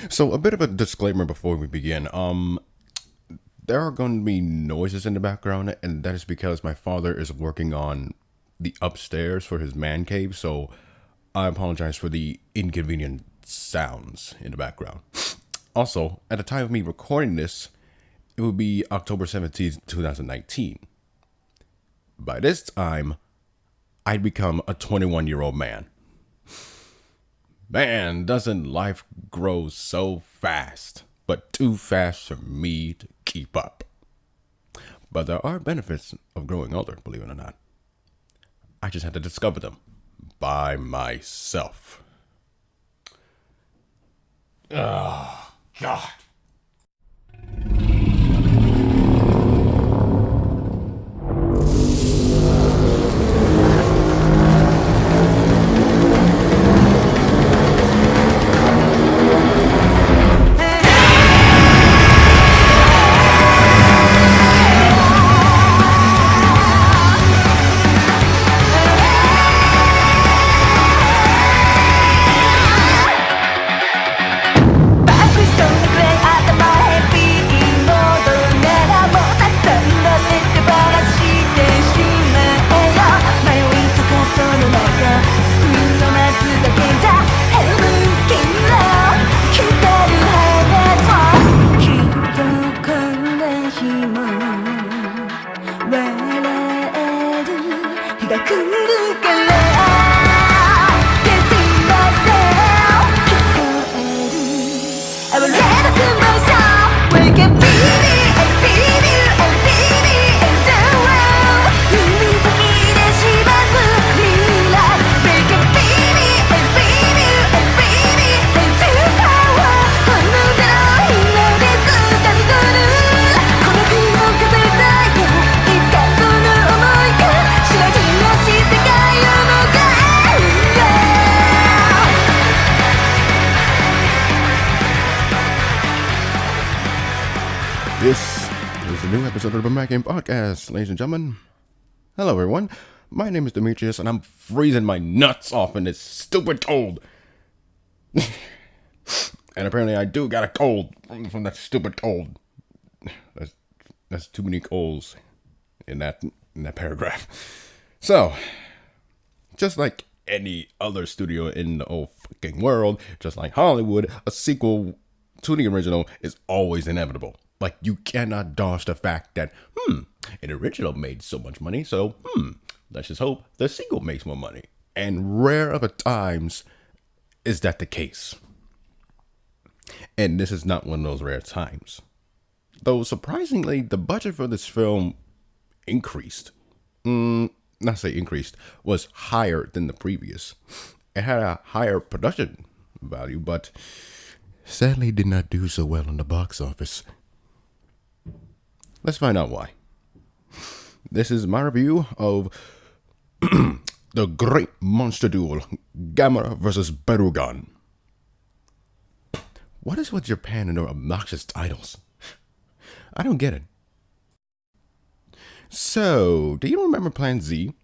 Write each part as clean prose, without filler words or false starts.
So a bit of a disclaimer before we begin. There are going to be noises in the background, and that is because my father is working on the upstairs for his man cave. So I apologize for the inconvenient sounds in the background. Also, at the time of me recording this, it would be October 17th, 2019. By this time, I'd become a 21-year-old man. Man, doesn't life grow so fast, but too fast for me to keep up. But there are benefits of growing older, believe it or not. I just had to discover them by myself. Oh, God. This is a new episode of the Brumakian podcast, ladies and gentlemen. Hello, everyone. My name is Demetrius, and I'm freezing my nuts off in this stupid cold. And apparently, I do got a cold from that stupid cold. That's too many colds in that paragraph. So, just like any other studio in the whole fucking world, just like Hollywood, a sequel to the original is always inevitable. Like, you cannot dodge the fact that, an original made so much money, so, let's just hope the sequel makes more money. And rare of a times is that the case. And this is not one of those rare times. Though, surprisingly, the budget for this film increased. Not say increased, was higher than the previous. It had a higher production value, but sadly did not do so well in the box office. Let's find out why. This is my review of the great monster duel, Gamera versus Barugon. What is with Japan and their obnoxious titles? I don't get it. So, do you remember Plan Z?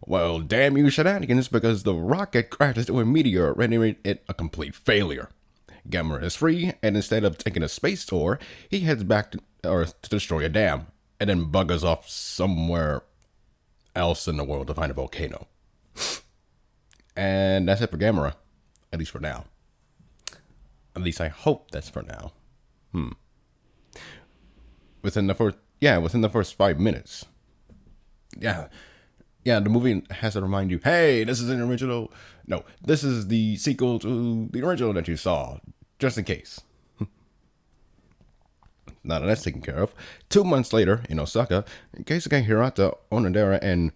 Well, damn you shenanigans, because the rocket crashes into a meteor, rendering it a complete failure. Gamera is free, and instead of taking a space tour, he heads back to Earth to destroy a dam, and then buggers off somewhere else in the world to find a volcano. And that's it for Gamera, at least for now. At least I hope that's for now. Within the first 5 minutes. Yeah, the movie has to remind you, hey, this is an original. No, this is the sequel to the original that you saw, just in case. Now that that's taken care of, 2 months later in Osaka, Keisuke Hirata, Onodera, and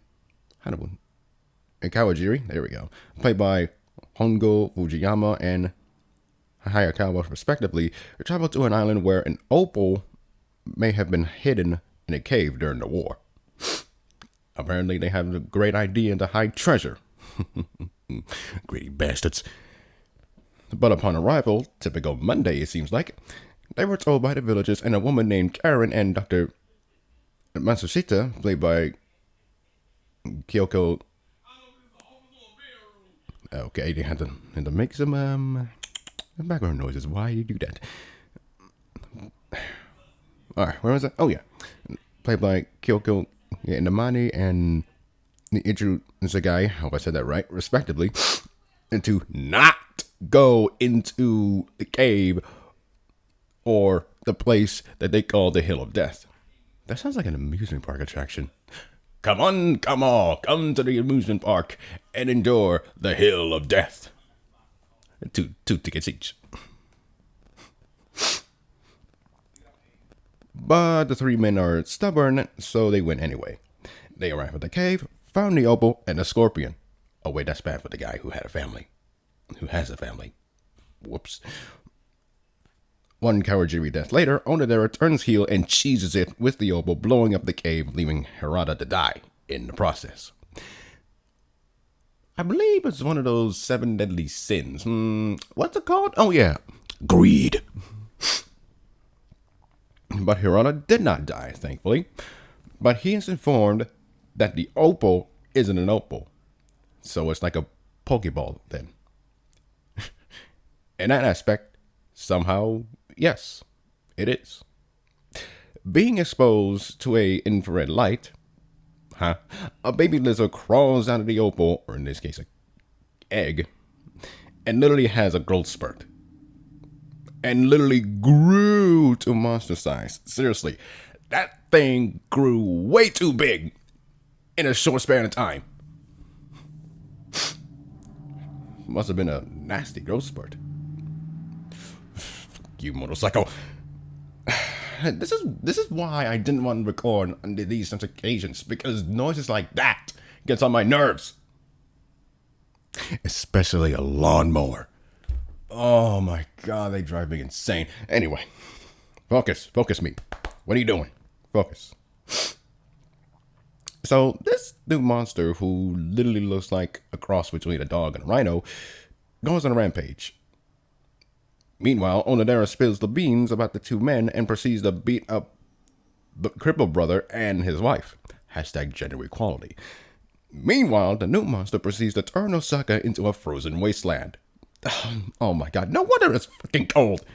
Kawajiri, there we go, played by Hongo Fujiyama and Hayakawa respectively, travel to an island where an opal may have been hidden in a cave during the war. Apparently, they have a great idea to hide treasure. Greedy bastards. But upon arrival, typical Monday it seems like, they were told by the villagers and a woman named Karen and Dr. Matsushita, played by Kyoko. Okay, they had to make some Background noises. Why do you do that? Alright, where was that? Oh, yeah. Played by Kyoko Inamani and Ichiru Sagai, I hope I said that right, respectively, and to not go into the cave or the place that they call the Hill of Death. That sounds like an amusement park attraction. Come on, come all, come to the amusement park and endure the Hill of Death. Two tickets each. But the three men are stubborn, so they went anyway. They arrive at the cave, found the opal and the scorpion. Oh wait, that's bad for the guy who had a family. Who has a family. Whoops. One cowardly death later, Onodera turns heel and cheeses it with the opal, blowing up the cave, leaving Hirata to die in the process. I believe it's one of those 7 deadly sins. What's it called? Oh yeah, greed. But Hirata did not die, thankfully. But he is informed that the opal isn't an opal. So it's like a Pokeball then. In that aspect, somehow, yes, it is. Being exposed to a infrared light, a baby lizard crawls out of the opal, or in this case, an egg, and literally has a growth spurt. And literally grew to monster size. Seriously, that thing grew way too big in a short span of time. Must have been a nasty growth spurt. You motorcycle. This is why I didn't want to record on these such occasions, because noises like that gets on my nerves. Especially a lawnmower. Oh my god, they drive me insane. Anyway, focus me. What are you doing? Focus. So this new monster, who literally looks like a cross between a dog and a rhino, goes on a rampage. Meanwhile, Onodera spills the beans about the two men and proceeds to beat up the crippled brother and his wife. Hashtag gender equality. Meanwhile, the new monster proceeds to turn Osaka into a frozen wasteland. Oh my god, no wonder it's fucking cold.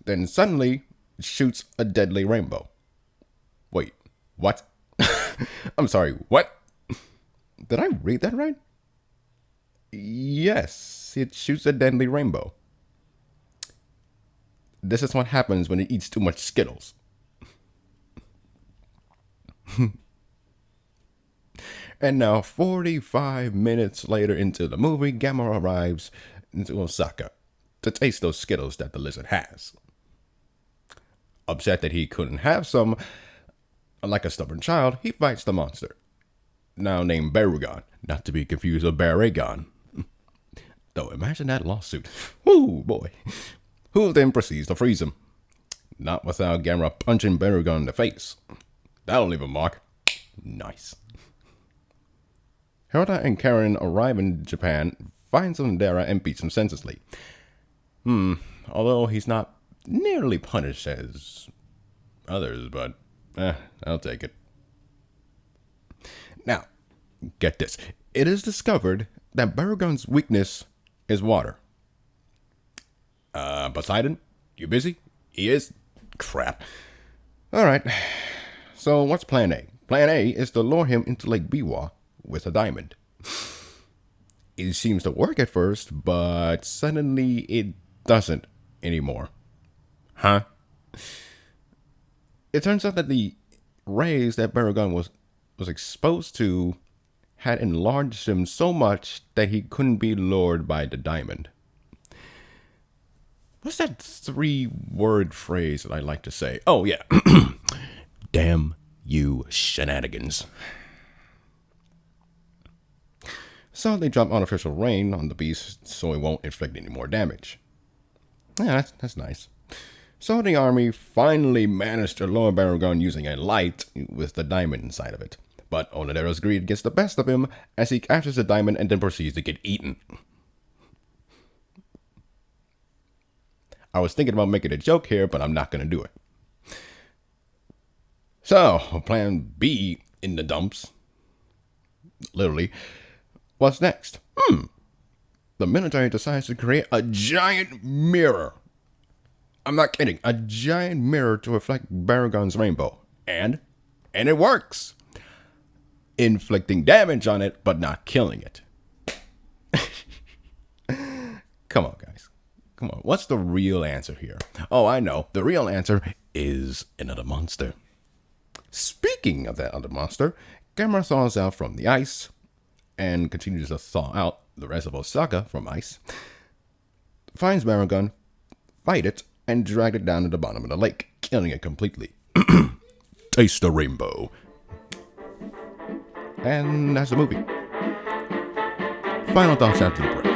Then suddenly shoots a deadly rainbow. Wait, what? I'm sorry, what? Did I read that right? Yes, it shoots a deadly rainbow. This is what happens when it eats too much Skittles. And now, 45 minutes later into the movie, Gamera arrives into Osaka to taste those Skittles that the lizard has. Upset that he couldn't have some, like a stubborn child, he fights the monster, now named Barugon, not to be confused with Barugon. Though, imagine that lawsuit. Woo, boy. Who then proceeds to freeze him. Not without Gamera punching Barugon in the face. That'll leave a mark. Nice. Hirata and Karen arrive in Japan, find Onodera and beats him senselessly. Although he's not nearly punished as others, but I'll take it. Now, get this. It is discovered that Barugon's weakness is water. Poseidon, you busy? He is? Crap. Alright, so what's plan A? Plan A is to lure him into Lake Biwa with a diamond. It seems to work at first, but suddenly it doesn't anymore. Huh? It turns out that the rays that Barugon was exposed to had enlarged him so much that he couldn't be lured by the diamond. What's that 3-word phrase that I like to say? Oh, yeah. Damn you shenanigans. So they drop artificial rain on the beast so it won't inflict any more damage. Yeah, that's nice. So the army finally managed to lure Barugon using a light with the diamond inside of it. But Onodera's greed gets the best of him as he captures the diamond and then proceeds to get eaten. I was thinking about making a joke here, but I'm not going to do it. So, plan B in the dumps. Literally. What's next? the military decides to create a giant mirror. I'm not kidding. A giant mirror to reflect Barugon's rainbow. And it works. Inflicting damage on it, but not killing it. Come on, guys. Come on. What's the real answer here? Oh, I know. The real answer is another monster. Speaking of that other monster, Gamera thaws out from the ice and continues to thaw out the rest of Osaka from ice. Finds Barugon, fight it, and drag it down to the bottom of the lake, killing it completely. Taste the rainbow. And that's the movie. Final thoughts after the break.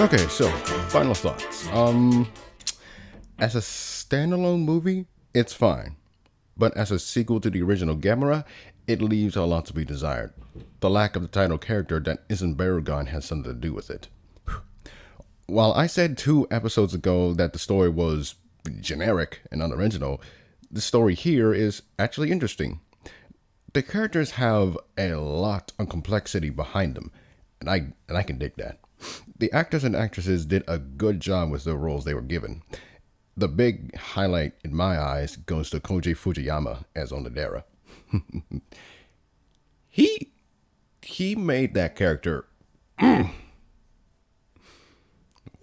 Okay, so final thoughts. As a standalone movie, it's fine. But as a sequel to the original Gamera, it leaves a lot to be desired. The lack of the title character that isn't Barugon has something to do with it. While I said 2 episodes ago that the story was generic and unoriginal, the story here is actually interesting. The characters have a lot of complexity behind them, and I can dig that. The actors and actresses did a good job with the roles they were given. The big highlight in my eyes goes to Koji Fujiyama as Onodera. He made that character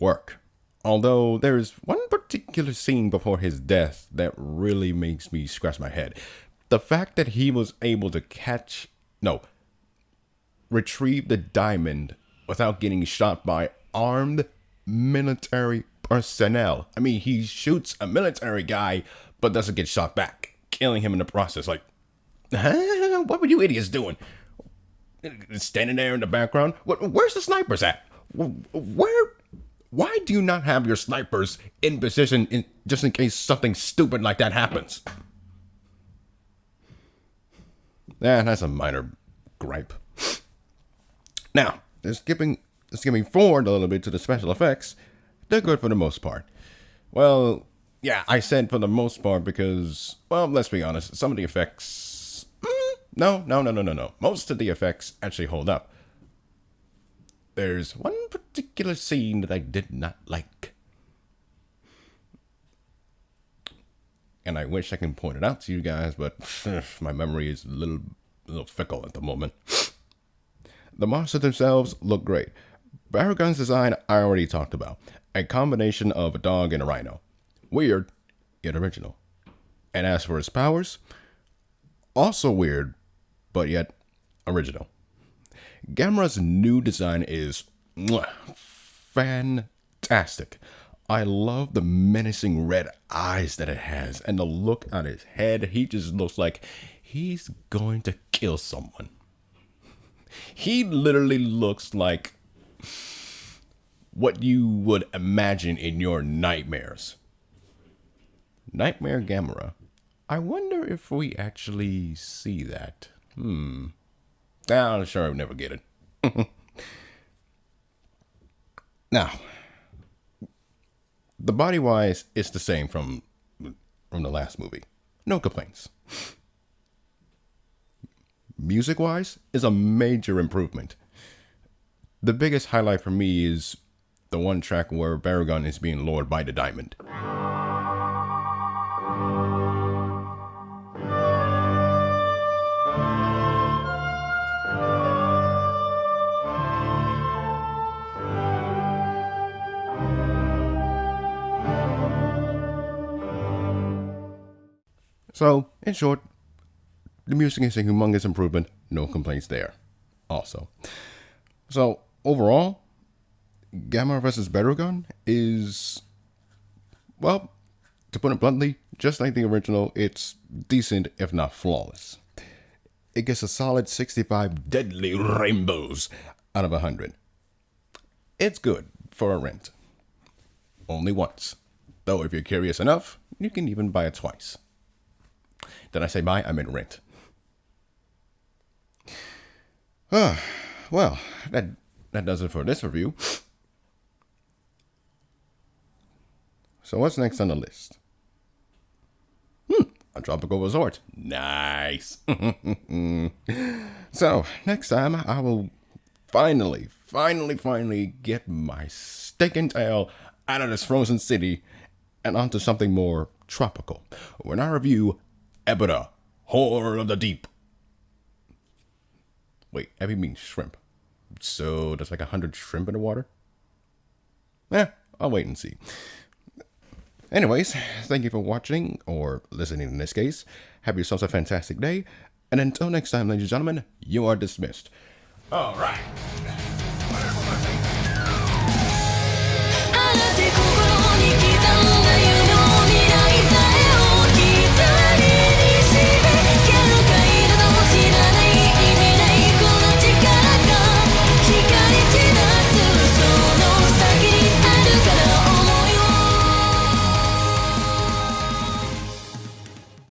work. Although there's one particular scene before his death that really makes me scratch my head. The fact that he was able to retrieve the diamond without getting shot by armed military personnel. I mean, he shoots a military guy, but doesn't get shot back, killing him in the process. Like, what were you idiots doing? Standing there in the background? Where's the snipers at? Why do you not have your snipers in position just in case something stupid like that happens? Yeah, that's a minor gripe. Now, skipping forward a little bit to the special effects, they're good for the most part. Well, yeah, I said for the most part because, well, let's be honest, some of the effects... No. Most of the effects actually hold up. There's one particular scene that I did not like. And I wish I can point it out to you guys, but my memory is a little fickle at the moment. The monsters themselves look great. Barugon's design I already talked about. A combination of a dog and a rhino. Weird, yet original. And as for his powers, also weird, but yet original. Gamera's new design is fantastic. I love the menacing red eyes that it has and the look on his head. He just looks like he's going to kill someone. He literally looks like what you would imagine in your nightmares. Nightmare Gamera. I wonder if we actually see that. I'm sure I'll never get it. Now, the body-wise, it's the same from the last movie. No complaints. Music-wise is a major improvement. the biggest highlight for me is the one track where Barugon is being lured by the diamond. So, in short, the music is a humongous improvement, no complaints there. Also. So, overall, Gamera vs. Barugon is, well, to put it bluntly, just like the original, it's decent if not flawless. It gets a solid 65 deadly rainbows out of 100. It's good for a rent. Only once. Though if you're curious enough, you can even buy it twice. Did I say buy? I meant rent. Well, that does it for this review. So what's next on the list? A tropical resort. Nice. So, next time I will finally get my stinking tail out of this frozen city and onto something more tropical when I review Ebida, Horror of the Deep. Wait, Ebi means shrimp. So there's like 100 shrimp in the water? I'll wait and see. Anyways, thank you for watching, or listening in this case. Have yourselves a fantastic day. And until next time, ladies and gentlemen, you are dismissed. All right.